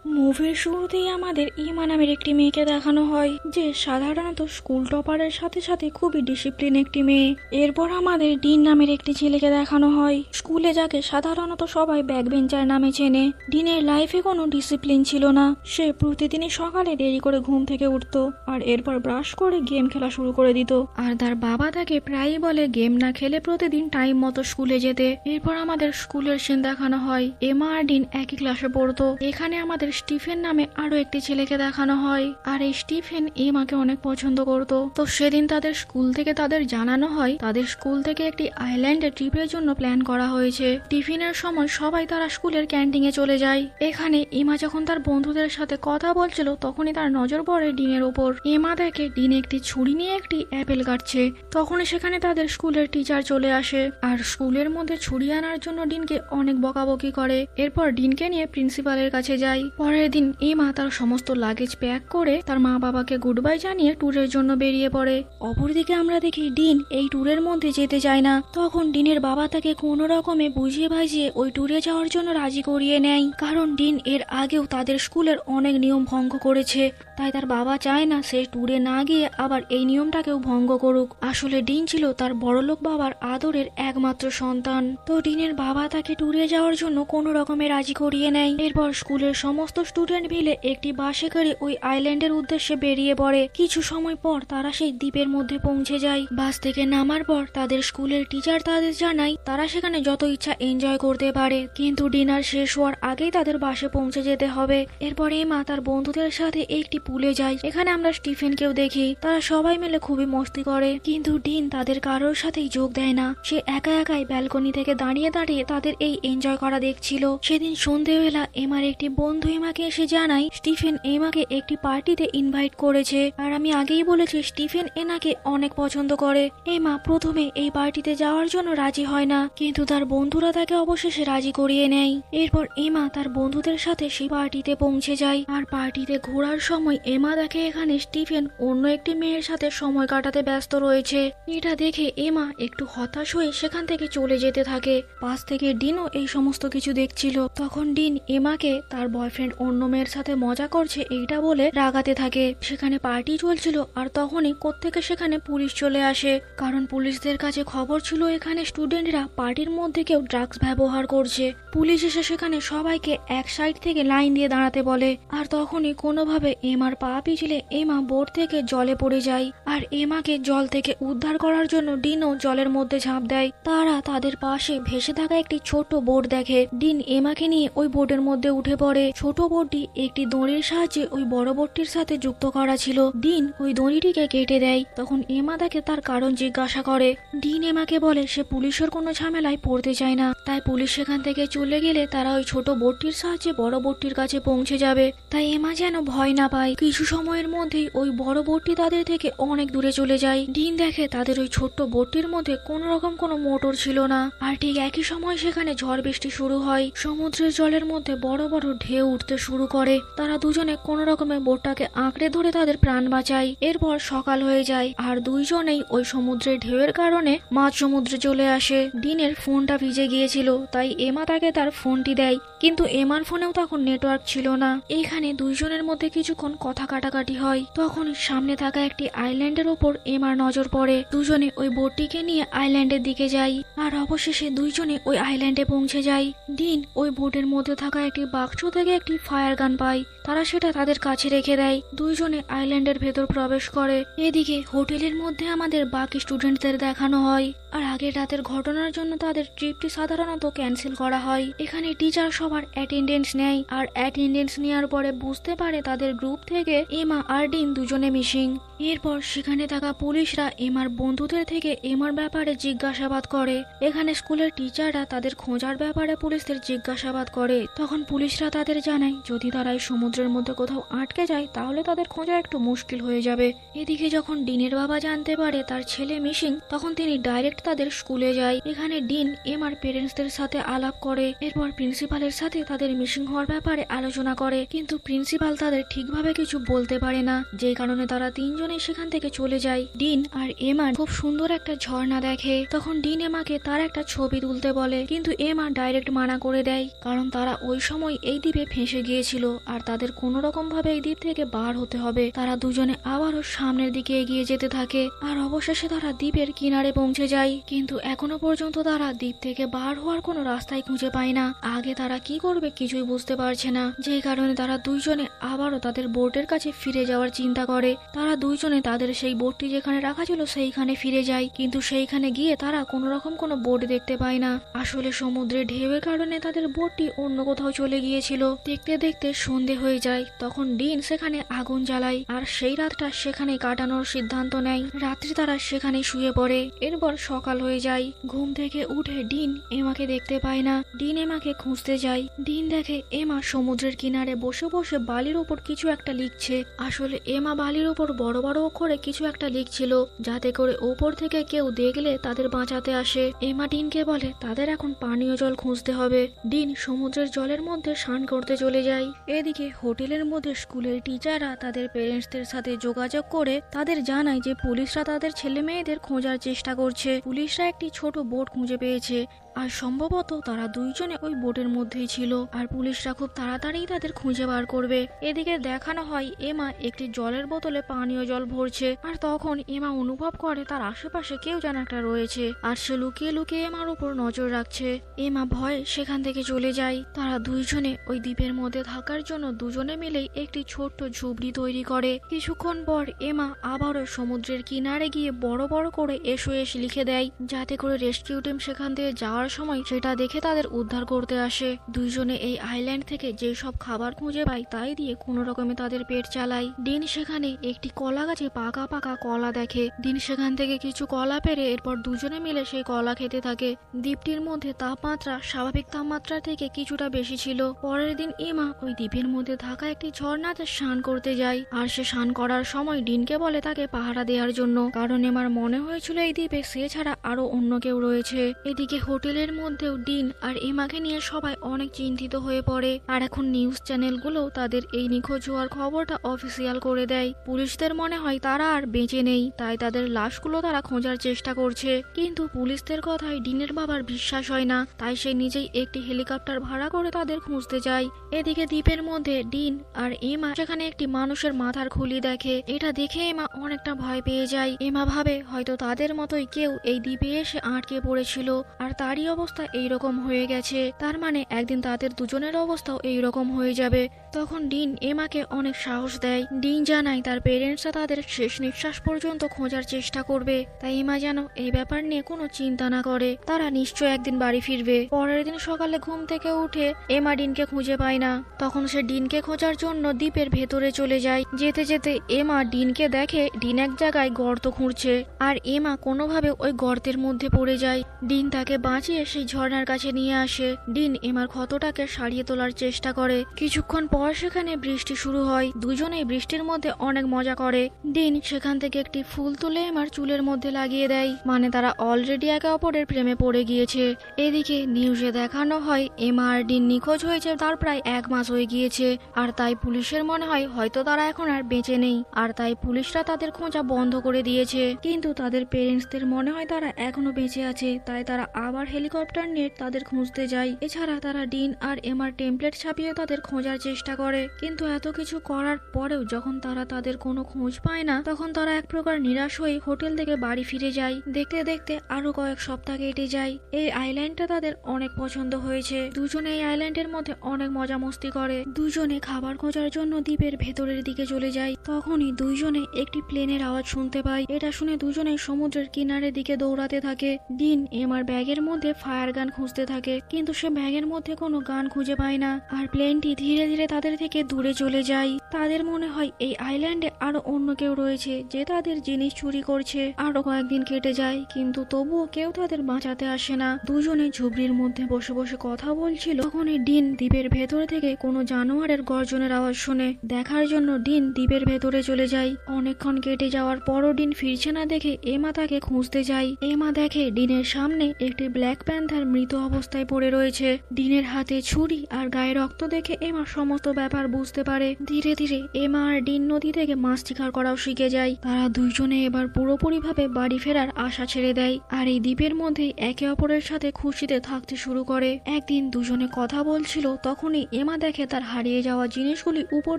মুভির শুরুতেই আমাদের ইমা নামের একটি মেয়েকে দেখানো হয়, যে সাধারণত স্কুল টপারের সাথে সাথে খুবই ডিসিপ্লিন একটি মেয়ে। এরপর আমাদের ডিন নামের একটি ছেলেকে দেখানো হয়, স্কুলে যাকে সাধারণত সবাই ব্যাকবেঞ্চার নামে চেনে। ডিনের লাইফে কোনো ডিসিপ্লিন ছিল না, সে প্রতিদিনই সকালে দেরি করে ঘুম থেকে উঠতো আর এরপর ব্রাশ করে গেম খেলা শুরু করে দিত। আর তার বাবা তাকে প্রায়ই বলে গেম না খেলে প্রতিদিন টাইম মতো স্কুলে যেতে। এরপর আমাদের স্কুলের সিন দেখানো হয়, এমা আর ডিন একই ক্লাসে পড়তো। এখানে আমাদের স্টিফেন নামে আরো একটি ছেলেকে দেখানো হয়, আর এই স্টিফেন এমাকে অনেক পছন্দ করত। তো সেদিন তাদের স্কুল থেকে তাদের জানানো হয় তাদের স্কুল থেকে একটি আইল্যান্ডে ট্রিপের জন্য প্ল্যান করা হয়েছে। টিফিনের সময় সবাই তারা স্কুলের ক্যান্টিনে চলে যায়। এখানে এমা যখন তার বন্ধুদের সাথে কথা বলছিল তখনই তার নজর পড়ে ডিনের ওপর। এমা দেখে ডিন একটি ছুরি নিয়ে একটি অ্যাপেল কাটছে, তখনই সেখানে তাদের স্কুলের টিচার চলে আসে আর স্কুলের মধ্যে ছুরি আনার জন্য ডিনকে অনেক বকাবকি করে। এরপর ডিনকে নিয়ে প্রিন্সিপালের কাছে যায়। পরের দিন এমা তার সমস্ত লাগেজ প্যাক করে তার মা বাবাকে গুড বাই জানিয়ে ট্যুরের জন্য বেরিয়ে পড়ে। অপরদিকে আমরা দেখি ডিন এই ট্যুরের মধ্যে যেতে চায় না। তখন ডিনের বাবা তাকে কোনো রকমে বুঝিয়ে ভাজিয়ে ওই ট্যুরে যাওয়ার জন্য রাজি করিয়ে নেয়, কারণ ডিন এর আগেও তাদের স্কুলের অনেক নিয়ম ভঙ্গ করেছে। তাই তার বাবা চায় না সে ট্যুরে না গিয়ে আবার এই নিয়মটাকেও ভঙ্গ করুক। আসলে ডিন ছিল তার বড়লোক বাবার আদরের একমাত্র সন্তান। তো ডিনের বাবা তাকে ট্যুরে যাওয়ার জন্য কোনো রকমে রাজি করিয়ে নেয়। এরপর স্কুলের সমস্ত স্টুডেন্ট মিলে একটি বাসে করে ওই আইল্যান্ডের উদ্দেশ্যে বেরিয়ে পড়ে। কিছু সময় পর তারা সেই দ্বীপের মধ্যে পৌঁছে যায়। বাস থেকে নামার পর তাদের স্কুলের টিচার তাদের জানায় তারা সেখানে যত ইচ্ছা এনজয় করতে পারে, কিন্তু ডিনার শেষ হওয়ার আগেই তাদের বাসে পৌঁছে যেতে হবে। এরপর এমা তার বন্ধুদের সাথে একটি পুলে যায়। এখানে আমরা স্টিফেনকেও দেখি, তারা সবাই মিলে খুবই মস্তি করে, কিন্তু ডিন তাদের কারোর সাথেই যোগ দেয় না। সে একা একাই ব্যালকনি থেকে দাঁড়িয়ে দাঁড়িয়ে তাদের এই এনজয় করা দেখছিল। সেদিন সন্ধ্যেবেলা এমার একটি বন্ধু এমাকে এসে জানায় স্টিফেন এমাকে একটি পার্টিতে ইনভাইট করেছে। আর আমি আগেই বলেছি স্টিফেন এনাকে অনেক পছন্দ করে। এমা প্রথমে এই পার্টিতে যাওয়ার জন্য রাজি হয় না, কিন্তু তার বন্ধুরা তাকে অবশেষে রাজি করিয়ে নেয়। এরপর এমা তার বন্ধুদের সাথে সেই পার্টিতে পৌঁছে যায়। আর পার্টিতে ঘোরার সময় এমা দেখে এখানে স্টিফেন অন্য একটি মেয়ের সাথে সময় কাটাতে ব্যস্ত রয়েছে। এটা দেখে এমা একটু হতাশ হয়ে সেখান থেকে চলে যেতে থাকে। পাশ থেকে ডিনও এই সমস্ত কিছু দেখছিল। তখন ডিন এমাকে তার বয়ফ্রেন্ড অন্য মেয়ের সাথে মজা করছে এইটা বলে রাগাতে থাকে। সেখানে পার্টি চলছিল আর তখনই কোত্থেকে সেখানে পুলিশ চলে আসে, কারণ পুলিশদের কাছে খবর ছিল এখানে স্টুডেন্টরা পার্টির মধ্যে কেউ ড্রাগস ব্যবহার করছে। পুলিশ এসে সেখানে সবাইকে এক সাইড থেকে লাইন দিয়ে দাঁড়াতে বলে। আর তখনই কোনোভাবে এমার পা পিছলে এমা বোট থেকে জলে পড়ে যায়। আর এমাকে জল থেকে উদ্ধার করার জন্য ডিনও জলের মধ্যে ঝাঁপ দেয়। তারা তাদের পাশে ভেসে থাকা একটি ছোট বোট দেখে। ডিন এমাকে নিয়ে ওই বোটের মধ্যে উঠে পড়ে। ছোট বোটটি একটি দড়ির সাহায্যে ওই বড় বোটটির সাথে যুক্ত করা ছিল। ডিন ওই দড়িটিকে কেটে দেয়। তখন এমা তাকে তার কারণ জিজ্ঞাসা করে। ডিন এমাকে বলে সে পুলিশের কোনো ঝামেলায় পড়তে চায় না, তাই পুলিশ সেখান থেকে চলে গেলে তারা ওই ছোট বোটটির সাহায্যে বড় বোটটির কাছে পৌঁছে যাবে। তাই এমা যেন ভয় না পায়। কিছু সময়ের মধ্যেই ওই বড় বোটটি তাদের থেকে অনেক দূরে চলে যায়। ডিন দেখে তাদের ওই ছোট্ট বোটটির মধ্যে কোনো রকম কোনো মোটর ছিল না। আর ঠিক একই সময় সেখানে ঝড় বৃষ্টি শুরু হয়। সমুদ্রের জলের মধ্যে বড় বড় ঢেউ উঠতে শুরু করে। তারা দুজনে কোনো রকমের বোটটাকে আঁকড়ে ধরে তাদের প্রাণ বাঁচায়। এরপর সকাল হয়ে যায় আর দুইজনেই ওই সমুদ্রের ঢেউয়ের কারণে মাঝ সমুদ্রে চলে আসে। ডিনের ফোনটা ভিজে গিয়েছিল, তাই এমা তাকে তার ফোনটি দেয়, কিন্তু এমার ফোনেও তখন নেটওয়ার্ক ছিল না। এইখানে দুইজনের মধ্যে কিছুক্ষণ কথা কাটাকাটি হয়। তখন সামনে থাকা একটি আইল্যান্ডের ওপর এমার নজর পড়ে। দুজনে ওই বোটটিকে নিয়ে আইল্যান্ডের দিকে যায় আর অবশেষে দুইজনে ওই আইল্যান্ডে পৌঁছে যায়। ডিন ওই বোটের মধ্যে থাকা একটি বাক্স থেকে একটি ফায়ার গান পায়। তারা সেটা তাদের কাছে রেখে দেয়। দুইজনে আইল্যান্ডের ভেতর প্রবেশ করে। এদিকে হোটেলের মধ্যে আমাদের বাকি স্টুডেন্টদের দেখানো হয়। আর আগের রাতের ঘটনার জন্য তাদের ট্রিপটি সাধারণত ক্যান্সেল করা হয়। এখানে টিচার সবার অ্যাটেন্ডেন্স নেয় আর অ্যাটেন্ডেন্স নেওয়ার পরে বুঝতে পারে তাদের গ্রুপ থেকে এমা আর ডিন দুজনে মিসিং। এরপর সেখানে থাকা পুলিশরা এমার বন্ধুদের থেকে এমার ব্যাপারে জিজ্ঞাসাবাদ করে। এখানে স্কুলের টিচাররা তাদের খোঁজার ব্যাপারে পুলিশদের জিজ্ঞাসাবাদ করে। তখন পুলিশরা তাদের জানায় যদি তারা এই সমুদ্রের মধ্যে কোথাও আটকে যায় তাহলে তাদের খোঁজা একটু মুশকিল হয়ে যাবে। এদিকে যখন ডিনের বাবা জানতে পারে তার ছেলে মিসিং, তখন তিনি ডাইরেক্ট তাদের স্কুলে যায়। এখানে ডিন এমার পেরেন্টসদের সাথে আলাপ করে, এরপর প্রিন্সিপালের সাথে তাদের মিসিং হওয়ার ব্যাপারে আলোচনা করে, কিন্তু প্রিন্সিপাল তাদের ঠিকভাবে কিছু বলতে পারে না, যে কারণে তারা তিনজনেই সেখান থেকে চলে যায়। ডিন আর এমা খুব সুন্দর একটা ঝর্ণা দেখে, তখন ডিন এমাকে তার একটা ছবি তুলতে বলে, কিন্তু এমা ডাইরেক্ট মানা করে দেয়, কারণ তারা ওই সময় এই দ্বীপে ফেঁসে গিয়েছিল আর তাদের কোনো রকম ভাবে এই দ্বীপ থেকে বার হতে হবে। তারা দুজনে আবারও সামনের দিকে এগিয়ে যেতে থাকে আর অবশেষে তারা দ্বীপের কিনারে পৌঁছে যায়, কিন্তু এখনো পর্যন্ত তারা দ্বীপ থেকে বার হওয়ার কোনো রাস্তাই খুঁজে পায় না। আগে তারা কি করবে কিছুই বুঝতে পারছে না, যে কারণে তারা দুইজনে আবারও তাদের বোটের কাছে ফিরে যাওয়ার চিন্তা করে। তারা দুইজনে তাদের সেই বোটটি যেখানে রাখা ছিল সেইখানে ফিরে যায়, কিন্তু সেইখানে গিয়ে তারা কোনো রকম কোনো বোট দেখতে পায় না। আসলে সমুদ্রের ঢেউয়ের কারণে তাদের বোটটি অন্য কোথাও চলে গিয়েছিল। দেখতে দেখতে সন্ধে হয়ে যায়, তখন ডিন সেখানে আগুন জ্বালায় আর সেই রাতটা সেখানে কাটানোর সিদ্ধান্ত নেয়। রাত্রি তারা সেখানে শুয়ে পড়ে। এরপর সকাল হয়ে যায়। ঘুম থেকে উঠে ডিন এমাকে দেখতে পায় না। ডিন এমাকে খুঁজতে যায়। ডিন দেখে এমা সমুদ্রের কিনারে বসে বসে বালির উপর কিছু একটা লিখছে। আসলে এমা বালির উপর বড় বড় অক্ষরে কিছু একটা লিখছিল, যাতে করে ওপর থেকে কেউ দেখলে তাদের বাঁচাতে আসে। এমা ডিনকে বলে তাদের এখন পানীয় জল খুঁজতে হবে। ডিন সমুদ্রের জলের মধ্যে স্নান করতে চলে যায়। এদিকে হোটেলের মধ্যে স্কুলের টিচাররা তাদের পেরেন্টসদের সাথে যোগাযোগ করে তাদের জানায় যে পুলিশরা তাদের ছেলে মেয়েদের খোঁজার চেষ্টা করছে। পুলিশরা একটি ছোট বোট খুঁজে পেয়েছে আর সম্ভবত তারা দুইজনে ওই বোটের মধ্যেই ছিল, আর পুলিশরা খুব তাড়াতাড়ি তাদের খুঁজে বার করবে। এদিকে দেখানো হয় এমা একটি জলের বোতলে পানীয় জল ভরছে, আর তখন এমা অনুভব করে তার আশেপাশে কেউ যেন একটা রয়েছে, আর সে লুকিয়ে লুকিয়ে এমার উপর নজর রাখছে। এমা ভয়ে সেখান থেকে চলে যায়। তারা দুইজনে ওই দ্বীপের মধ্যে থাকার জন্য দুজনে মিলেই একটি ছোট্ট ঝুপড়ি তৈরি করে। কিছুক্ষণ পর এমা আবারও সমুদ্রের কিনারে গিয়ে বড় বড় করে SOS লিখে দেয়, যাতে করে রেস্কিউ টিম সেখান থেকে যাওয়ার সময় সেটা দেখে তাদের উদ্ধার করতে আসে। দুইজনে এই আইল্যান্ড থেকে যে সব খাবার খুঁজে পায় তাই দিয়ে কোনো রকমে তাদের পেট চালায়। ডিন সেখানে একটি কলা গাছে পাকা পাকা কলা দেখে। ডিন সেখান থেকে কিছু কলা পেরে এরপর দুজনে মিলে সেই কলা খেতে থাকে। দ্বীপটির মধ্যে তাপমাত্রা স্বাভাবিক তাপমাত্রা থেকে কিছুটা বেশি ছিল। পরের দিন এমা ওই দ্বীপের মধ্যে থাকা একটি ঝর্ণাতে স্নান করতে যায়, আর সে স্নান করার সময় ডিনকে বলে তাকে পাহারা দেওয়ার জন্য, কারণ এমার মনে হয়েছিল এই দ্বীপে সে ছাড়া আরো অন্য কেউ রয়েছে। এদিকে হোটেলের মধ্যেও ডিন আর এমাকে নিয়ে সবাই অনেক চিন্তিত হয়ে পড়ে, আর এখন নিউজ চ্যানেলগুলো তাদের এই নিখোঁজ হওয়ার খবরটা অফিসিয়াল করে দেয়। পুলিশদের মনে হয় তারা আর বেঁচে নেই, তাই তাদের লাশগুলো তারা খোঁজার চেষ্টা করছে, কিন্তু পুলিশদের কথায় ডিনের বাবার বিশ্বাস হয় না, তাই সে নিজেই একটি হেলিকপ্টার ভাড়া করে তাদের খুঁজতে যায়। এদিকে দ্বীপের মধ্যে ডিন আর এমা সেখানে একটি মানুষের মাথার খুলি দেখে। এটা দেখে এমা অনেকটা ভয় পেয়ে যায়। এমা ভাবে হয়তো তাদের মতোই কেউ এই দ্বীপে এসে আটকে পড়েছিল, আর তারই অবস্থা এইরকম হয়ে গেছে, তার মানে একদিন তাদের দুজনের অবস্থাও এইরকম হয়ে যাবে। তখন ডিন এমাকে অনেক সাহস দেয়। ডিন জানায় তার পেরেন্টসরা তাদের শেষ নিঃশ্বাস পর্যন্ত খোঁজার চেষ্টা করবে, তাই এমা যেন এই ব্যাপার নিয়ে কোনো চিন্তা না করে, তারা নিশ্চয় একদিন বাড়ি ফিরবে। পরের দিন সকালে ঘুম থেকে উঠে এমা ডিনকে খুঁজে পায় না। তখন সে ডিনকে খোঁজার জন্য দ্বীপের ভেতরে চলে যায়। যেতে যেতে এমা ডিনকে দেখে ডিন এক জায়গায় গর্ত খুঁড়ছে, আর এমা কোনোভাবে ওই গর্তের মধ্যে পড়ে যায়। ডিন তাকে বাঁচিয়ে সেই ঝর্ণার কাছে নিয়ে আসে। ডিন এমার ক্ষতটাকে সারিয়ে তোলার চেষ্টা করে। কিছুক্ষণ পর সেখানে বৃষ্টি শুরু হয়। দুজনেই বৃষ্টির মধ্যে অনেক মজা করে। ডিন সেখান থেকে একটি ফুল তুলে এমার চুলের মধ্যে লাগিয়ে দেয়, মানে তারা অলরেডি একে অপরের প্রেমে পড়ে গিয়েছে। এদিকে নিউজে দেখানো হয় এমা আর ডিন নিখোঁজ হয়েছে তার প্রায় 1 মাস হয়ে গিয়েছে, আর তাই পুলিশের মনে হয় হয়তো তারা এখন আর বেঁচে নেই, আর তাই পুলিশরা তাদের খোঁজা বন্ধ করে দিয়েছে। কিন্তু তাদের পেরেন্টসদের মনে হয় তারা এখনো বেঁচে আছে, তাই তারা আবার হেলিকপ্টার নিয়ে তাদের খুঁজতে যায়। এছাড়া তারা ডিন আর এমার টেমপ্লেট ছাপিয়ে তাদের খোঁজার চেষ্টা করে, কিন্তু এত কিছু করার পরেও যখন তারা তাদের কোনো খোঁজ পায় না, তখন তারা এক প্রকার নিরাশ হয়ে হোটেল থেকে বাড়ি ফিরে যায়। দেখতে দেখতে আরো কয়েক সপ্তাহ কেটে যায়। এই আইল্যান্ডটা তাদের অনেক পছন্দ হয়েছে। দুজনে এই আইল্যান্ডের মধ্যে অনেক মজা মস্তি করে। দুজনে খাবার খোঁজার জন্য দ্বীপের ভেতরের দিকে চলে যায়। তখনই দুইজনে একটি প্লেনের আওয়াজ শুনতে পায়। এটা শুনে দুজনে সমুদ্রের কিনারের দিকে দৌড়াতে থাকে। ডিন এমার ব্যাগের মধ্যে ফায়ার গান খুঁজতে থাকে, কিন্তু সে ব্যাগের মধ্যে কোনো গান খুঁজে পায় না। আর প্লেনটি ধীরে ধীরে তাদের থেকে দূরে চলে যায়। তাদের মনে হয় এই আইল্যান্ডে আরো অন্য কেউ রয়েছে যে তাদের জিনিস চুরি করছে। আরো কয়েকদিন কেটে যায়, কিন্তু তবুও কেউ তাদের বাঁচাতে আসে না। দুজনে ঝুবড়ির মধ্যে বসে বসে কথা বলছিল, তখনই ডিন দ্বীপের ভেতর থেকে কোনো জানোয়ারের গর্জনের আওয়াজ শুনে দেখার জন্য ডিন দ্বীপের ভেতরে চলে যায়। অনেকক্ষণ কেটে যাওয়ার পরও ডিন ফিরছে না দেখে এমা তাকে খুঁজতে যায়। এমা দেখে ডিনের সামনে একটি ব্ল্যাক প্যান্থার মৃত অবস্থায় পড়ে রয়েছে। ডিনের হাতে ছুরি আর গায়ে রক্ত দেখে এমা সমস্ত ব্যাপার বুঝতে পারে। ধীরে ধীরে এমা আর ডিন নদী থেকে মাছ শিকার করাও শিখে যায়। তারা দুইজনে এবার পুরোপুরিভাবে বাড়ি ফেরার আশা ছেড়ে দেয়, আর এই দ্বীপের মধ্যেই একে অপরের সাথে খুশিতে থাকতে শুরু করে। একদিন দুজনে কথা বলছিল, তখনই এমা দেখে তার হারিয়ে যাওয়া জিনিসগুলি উপর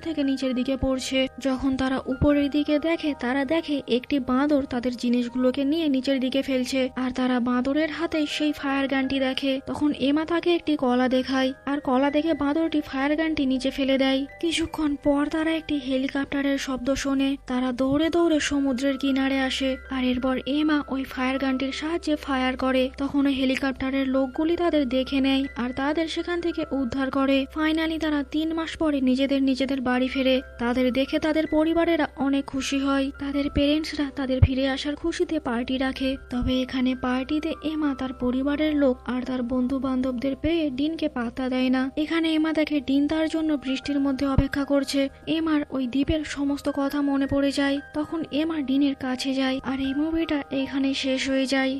থেকে নিচের দিকে পড়ছে। যখন তারা উপরের দিকে দেখে, তারা দেখে একটি বাঁদর তাদের জিনিসগুলোকে নিয়ে নিচের দিকে ফেলছে, আর তারা বাঁদরের হাতে সেই ফায়ার গানটি দেখে। তখন এমা তাকে একটি কলা দেখায়, আর কলা দেখে বাঁদরটি ফায়ার গানটি নিচে ফেলে দেয়। কিছুক্ষণ পর তারা একটি হেলিকপ্টারের শব্দ শোনে। তারা দৌড়ে দৌড়ে সমুদ্রের কিনারে আসে, আর এরপর এমা ওই ফায়ার গানটির সাহায্যে ফায়ার করে। তখন ওই হেলিকপ্টারের লোকগুলি তাদের দেখে নেয় আর তাদের সেখান থেকে উদ্ধার করে। ফাইনালি তারা 3 মাস পরে নিজেদের বাড়ি ফেরে। তাদের দেখে তাদের পরিবারেরা অনেক খুশি হয়। তাদের পেরেন্টসরা তাদের ফিরে আসার খুশিতে পার্টি রাখে। তবে এখানে পার্টিতে এমা তার পরিবারের লোক আর তার বন্ধু বান্ধবদের পেয়ে ডিনকে পাত্তা দেয় না। এখানে এমা দেখে ডিন তার জন্য বৃষ্টির মধ্যে অপেক্ষা করছে। এমার ওই দ্বীপের সমস্ত কথা মনে পড়ে যায়। তখন এমা ডিনের কাছে যায়, আর এই মুভিটা এখানে শেষ হয়ে যায়।